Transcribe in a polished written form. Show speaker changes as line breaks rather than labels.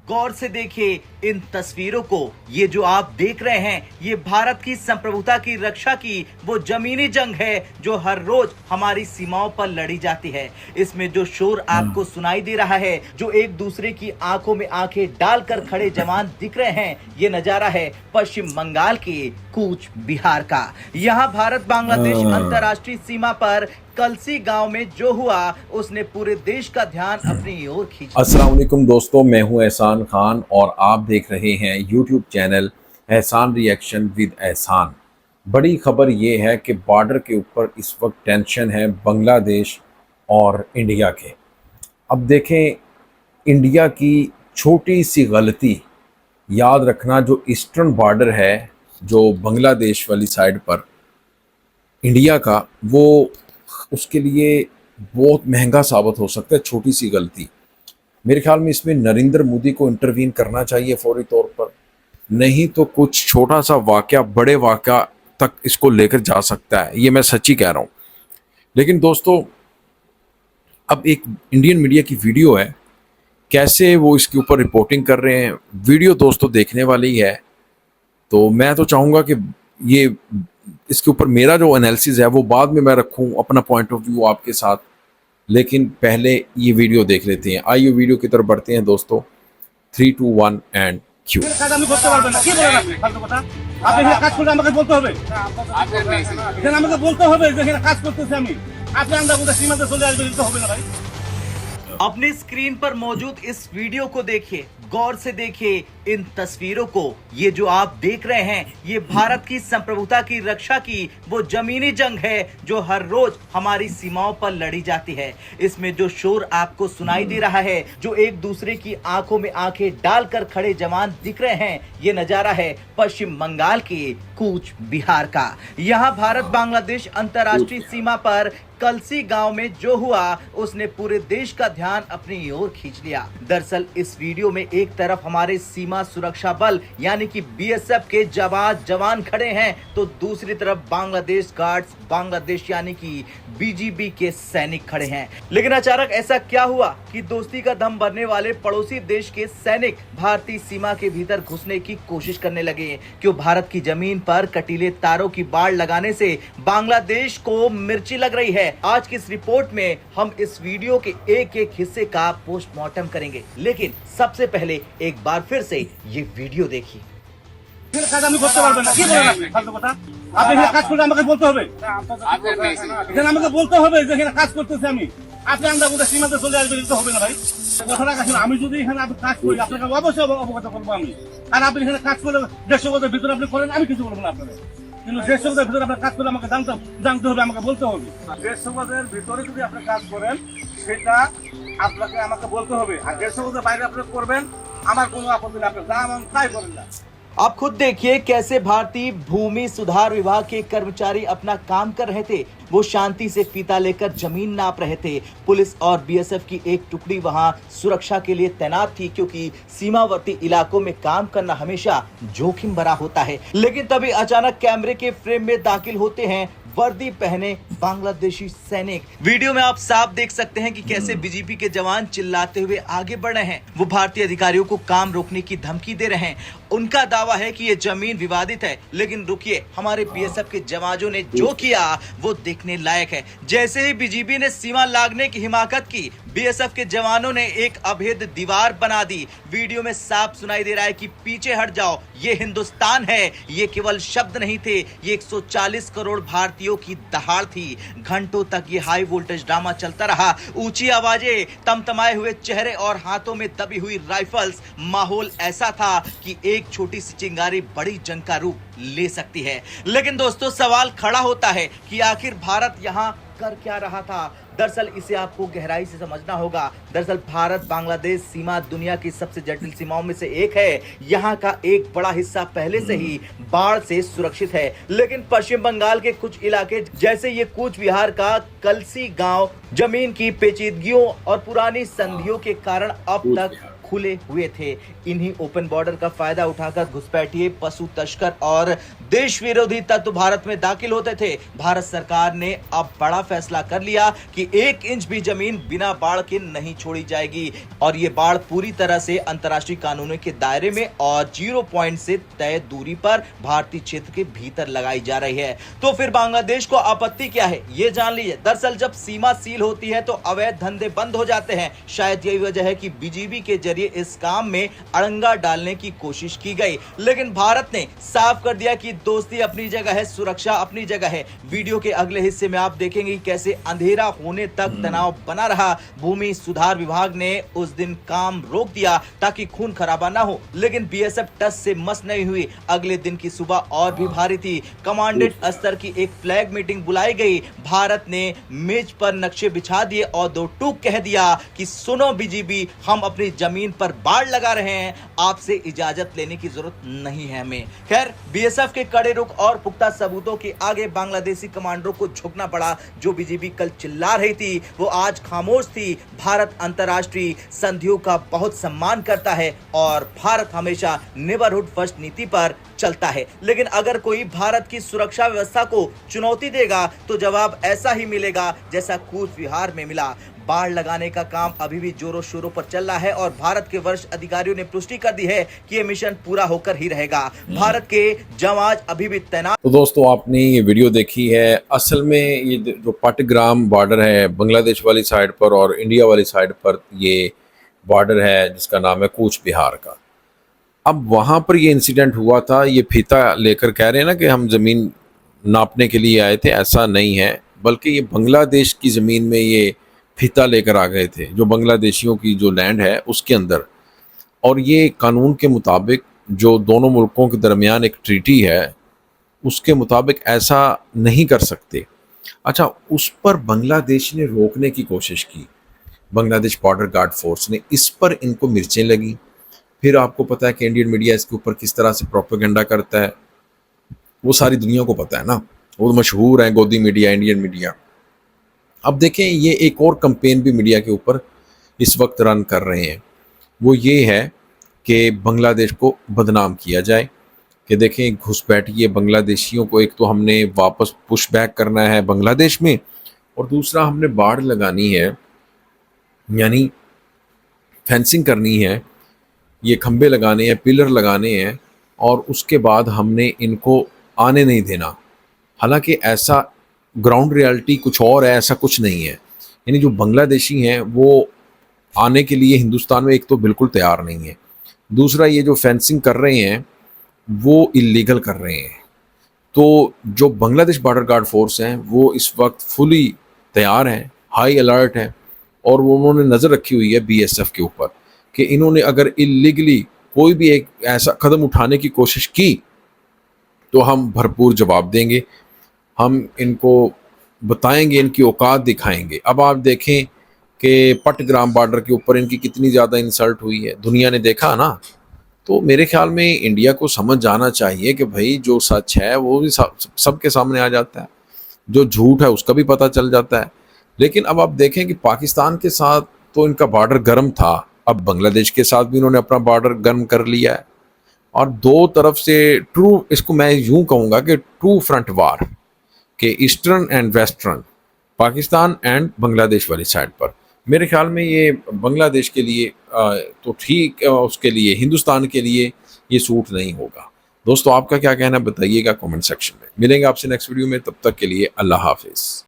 गौर से देखिए इन तस्वीरों को। ये जो आप देख रहे हैं ये भारत की संप्रभुता की रक्षा की वो जमीनी जंग है जो हर रोज हमारी सीमाओं पर लड़ी जाती है। इसमें जो शोर आपको सुनाई दे रहा है, जो एक दूसरे की आंखों में आंखें डालकर खड़े जवान दिख रहे हैं, ये नजारा है पश्चिम बंगाल के कूच बिहार का। यहाँ भारत बांग्लादेश अंतर्राष्ट्रीय सीमा पर कलसी गांव में जो हुआ उसने पूरे देश का ध्यान अपनी ओर खींचा।
अस्सलाम वालेकुम दोस्तों, मैं हूं एहसान खान और आप देख रहे हैं यूट्यूब चैनल एहसान रिएक्शन विद एहसान। बड़ी खबर ये है कि बॉर्डर के ऊपर इस वक्त टेंशन है बांग्लादेश और इंडिया के। अब देखें, इंडिया की छोटी सी गलती, याद रखना जो ईस्टर्न बॉर्डर है जो बांग्लादेश वाली साइड पर इंडिया का, वो उसके लिए बहुत महंगा साबित हो सकता है। छोटी सी गलती, मेरे ख्याल में इसमें नरेंद्र मोदी को इंटरवीन करना चाहिए फौरी तौर पर, नहीं तो कुछ छोटा सा वाकया बड़े वाकया तक इसको लेकर जा सकता है। ये मैं सच्ची कह रहा हूँ। लेकिन दोस्तों, अब एक इंडियन मीडिया की वीडियो है, कैसे वो इसके ऊपर रिपोर्टिंग कर रहे हैं। वीडियो दोस्तों देखने वाली है, तो मैं तो चाहूँगा कि ये इसके ऊपर मेरा जो एनालिसिस है वो बाद में मैं रखूं, अपना पॉइंट ऑफ व्यू आपके साथ। लेकिन पहले ये वीडियो देख लेते हैं। आइए वीडियो की तरफ बढ़ते हैं दोस्तों। 3, 2, 1 एंड क्यू।
अपनी स्क्रीन पर मौजूद इस वीडियो को देखिए, गौर से देखिए इन तस्वीरों को। ये जो आप देख रहे हैं ये भारत की संप्रभुता की रक्षा की वो जमीनी जंग है जो हर रोज हमारी सीमाओं पर लड़ी जाती है। इसमें जो शोर आपको सुनाई दे रहा है, जो एक दूसरे की आंखों में आंखें डालकर खड़े जवान दिख रहे हैं, ये नजारा है पश्चिम बंगाल के कूच बिहार का। यहाँ भारत बांग्लादेश अंतर्राष्ट्रीय सीमा पर कलसी गांव में जो हुआ उसने पूरे देश का ध्यान अपनी ओर खींच लिया। दरअसल इस वीडियो में एक तरफ हमारे सीमा सुरक्षा बल यानी कि बीएसएफ के जवान खड़े हैं, तो दूसरी तरफ बांग्लादेश गार्ड्स, बांग्लादेश यानी कि बीजीबी के सैनिक खड़े हैं। लेकिन अचानक ऐसा क्या हुआ कि दोस्ती का दम भरने वाले पड़ोसी देश के सैनिक भारतीय सीमा के भीतर घुसने की कोशिश करने लगे। क्यों भारत की जमीन पर कटीले तारों की बाड़ लगाने से बांग्लादेश को मिर्ची लग रही है। आज की इस रिपोर्ट में हम इस वीडियो के एक एक हिस्से का पोस्टमार्टम करेंगे, लेकिन सबसे पहले एक बार फिर से ये वीडियो देखिए।
কিন্তু দেশসভার ভিতরে আপনার কাজ করে আমাকে জানতে হবে, আমাকে বলতে হবে। দেশসভার ভিতরে যদি আপনি কাজ করেন সেটা আপনাকে আমাকে বলতে হবে, আর দেশসভার বাইরে আপনি করবেন আমার কোনো আপত্তি নেই, আপনি যা মন তাই করেন না।
आप खुद देखिए कैसे भारतीय भूमि सुधार विभाग के कर्मचारी अपना काम कर रहे थे। वो शांति से फीता लेकर जमीन नाप रहे थे। पुलिस और बीएसएफ की एक टुकड़ी वहां सुरक्षा के लिए तैनात थी, क्योंकि सीमावर्ती इलाकों में काम करना हमेशा जोखिम भरा होता है। लेकिन तभी अचानक कैमरे के फ्रेम में दाखिल होते हैं वर्दी पहने बांग्लादेशी सैनिक। वीडियो में आप साफ देख सकते हैं कि कैसे बीजेपी के जवान चिल्लाते हुए आगे बढ़ रहे हैं। वो भारतीय अधिकारियों को काम रोकने की धमकी दे रहे हैं। उनका दावा है कि ये जमीन विवादित है, लेकिन रुकिए, हमारे बीएसएफ के जवानों ने जो किया वो देखने लायक है। जैसे ही बीजेपी ने सीमा लागने की हिमाकत की, बीएसएफ के जवानों ने एक अभेद दीवार बना दी। वीडियो में साफ सुनाई दे रहा है कि पीछे हट जाओ, ये हिंदुस्तान है। ये केवल शब्द नहीं थे, ये 140 करोड़ भारतीयों की दहाड़ थी। घंटों तक ये हाई वोल्टेज ड्रामा चलता रहा। ऊंची आवाजें, तमतमाए हुए चेहरे और हाथों में दबी हुई राइफल्स। माहौल ऐसा था कि एक छोटी सी चिंगारी बड़ी जंग का रूप ले सकती है। लेकिन दोस्तों, सवाल खड़ा होता है कि आखिर भारत यहाँ कर क्या रहा था। दरअसल इसे आपको गहराई से समझना होगा। दरअसल भारत बांग्लादेश सीमा दुनिया की सबसे जटिल सीमाओं में से एक है। यहाँ का एक बड़ा हिस्सा पहले से ही बाढ़ से सुरक्षित है, लेकिन पश्चिम बंगाल के कुछ इलाके जैसे ये कूच बिहार का कलसी गांव जमीन की पेचीदगियों और पुरानी संधियों के कारण अब तक खुले हुए थे। इन्हीं ओपन बॉर्डर का फायदा उठाकर घुसपैठिए, पशु तस्कर और देश विरोधी तत्व भारत में दाखिल होते थे। भारत सरकार ने अब बड़ा फैसला कर लिया कि 1 इंच भी जमीन बिना बाढ़ के नहीं छोड़ी जाएगी और ये बाढ़ पूरी तरह से अंतर्राष्ट्रीय कानूनों के दायरे में और 0 पॉइंट से तय दूरी पर भारतीय क्षेत्र के भीतर लगाई जा रही है। तो फिर बांग्लादेश को आपत्ति क्या है, ये जान लीजिए। दरअसल जब सीमा सील होती है तो अवैध धंधे बंद हो जाते हैं। शायद यही वजह है कि बीजीबी के जरिए इस काम में अड़ंगा डालने की कोशिश की गई, लेकिन भारत ने साफ कर दिया कि दोस्ती अपनी जगह है, सुरक्षा अपनी जगह है। वीडियो के अगले हिस्से में आप देखेंगे कि कैसे अंधेरा होने तक तनाव बना रहा। भूमि सुधार विभाग ने उस दिन काम रोक दिया ताकि खून खराबा ना हो, लेकिन बीएसएफ टस से मस नहीं हुई। अगले दिन की सुबह और भी भारी थी। कमांडेंट स्तर की एक फ्लैग मीटिंग बुलाई गई। भारत ने मेज पर नक्शे बिछा दिए और 2 टूक कह दिया कि सुनो बीजीबी, हम अपनी जमीन पर बाढ़ लगा रहे हैं, आपसे इजाजत लेने की जरूरत नहीं है हमें। खैर, बीएसएफ के कड़े रुख और पुख्ता सबूतों के आगे बांग्लादेशी कमांडरों को झुकना पड़ा। जो बीजीबी कल चिल्ला रही थी वो आज खामोश थी। भारत अंतर्राष्ट्रीय संधियों का बहुत सम्मान करता है और भारत हमेशा नेबरहुड फर्स्ट नीति पर चलता है, लेकिन अगर कोई भारत की सुरक्षा व्यवस्था को चुनौती देगा तो जवाब ऐसा ही मिलेगा जैसा कूच विहार में मिला। बाढ़ लगाने का काम अभी भी जोरों शोरों पर चल रहा है और भारत के वरिष्ठ अधिकारियों ने पुष्टि कर दी है कि यह मिशन पूरा होकर ही रहेगा। भारत के जवान अभी भी तैनात।
तो दोस्तों, आपने ये वीडियो देखी है। असल में ये जो पटग्राम बॉर्डर है बांग्लादेश वाली साइड पर और इंडिया वाली साइड पर, ये बॉर्डर है जिसका नाम है कूच बिहार का। अब वहाँ पर ये इंसिडेंट हुआ था। ये फीता लेकर कह रहे हैं ना कि हम ज़मीन नापने के लिए आए थे, ऐसा नहीं है, बल्कि ये बांग्लादेश की ज़मीन में ये फीता लेकर आ गए थे, जो बांग्लादेशियों की जो लैंड है उसके अंदर। और ये कानून के मुताबिक, जो दोनों मुल्कों के दरमियान एक ट्रीटी है, उसके मुताबिक ऐसा नहीं कर सकते। अच्छा, उस पर बांग्लादेश ने रोकने की कोशिश की, बांग्लादेश बॉर्डर गार्ड फोर्स ने। इस पर इनको मिर्चें लगी। फिर आपको पता है कि इंडियन मीडिया इसके ऊपर किस तरह से प्रोपेगेंडा करता है, वो सारी दुनिया को पता है ना, वो मशहूर है गोदी मीडिया, इंडियन मीडिया। अब देखें, ये एक और कैंपेन भी मीडिया के ऊपर इस वक्त रन कर रहे हैं। वो ये है कि बांग्लादेश को बदनाम किया जाए कि देखें घुसपैठिए बांग्लादेशियों को, एक तो हमने वापस पुश बैक करना है बांग्लादेश में, और दूसरा हमने बाढ़ लगानी है, यानी फेंसिंग करनी है, ये खंबे लगाने हैं, पिलर लगाने हैं, और उसके बाद हमने इनको आने नहीं देना। हालांकि ऐसा ग्राउंड रियलिटी कुछ और है, ऐसा कुछ नहीं है। यानी जो बांग्लादेशी हैं वो आने के लिए हिंदुस्तान में एक तो बिल्कुल तैयार नहीं है, दूसरा ये जो फेंसिंग कर रहे हैं वो इलीगल कर रहे हैं। तो जो बांग्लादेश बॉर्डर गार्ड फोर्स हैं वो इस वक्त फुली तैयार हैं, हाई अलर्ट हैं, और वो उन्होंने नज़र रखी हुई है बीएसएफ के ऊपर कि इन्होंने अगर इलीगली कोई भी एक ऐसा कदम उठाने की कोशिश की तो हम भरपूर जवाब देंगे, हम इनको बताएंगे, इनकी औकात दिखाएंगे। अब आप देखें कि पटग्राम बॉर्डर के ऊपर इनकी कितनी ज़्यादा इंसल्ट हुई है, दुनिया ने देखा ना। तो मेरे ख्याल में इंडिया को समझ जाना चाहिए कि भाई जो सच है वो भी सबके सामने आ जाता है, जो झूठ है उसका भी पता चल जाता है। लेकिन अब आप देखें कि पाकिस्तान के साथ तो इनका बॉर्डर गर्म था, अब बांग्लादेश के साथ भी इन्होंने अपना बॉर्डर गर्म कर लिया है, और दो तरफ से ट्रू, इसको मैं यूं कहूँगा कि ट्रू फ्रंट वार के eastern and western, Pakistan and Bangladesh वाली साइड पर। मेरे ख्याल में ये बांग्लादेश के लिए तो ठीक, उसके लिए हिंदुस्तान के लिए ये सूट नहीं होगा। दोस्तों, आपका क्या कहना बताइएगा कमेंट सेक्शन में। मिलेंगे आपसे नेक्स्ट वीडियो में, तब तक के लिए अल्लाह हाफिज़।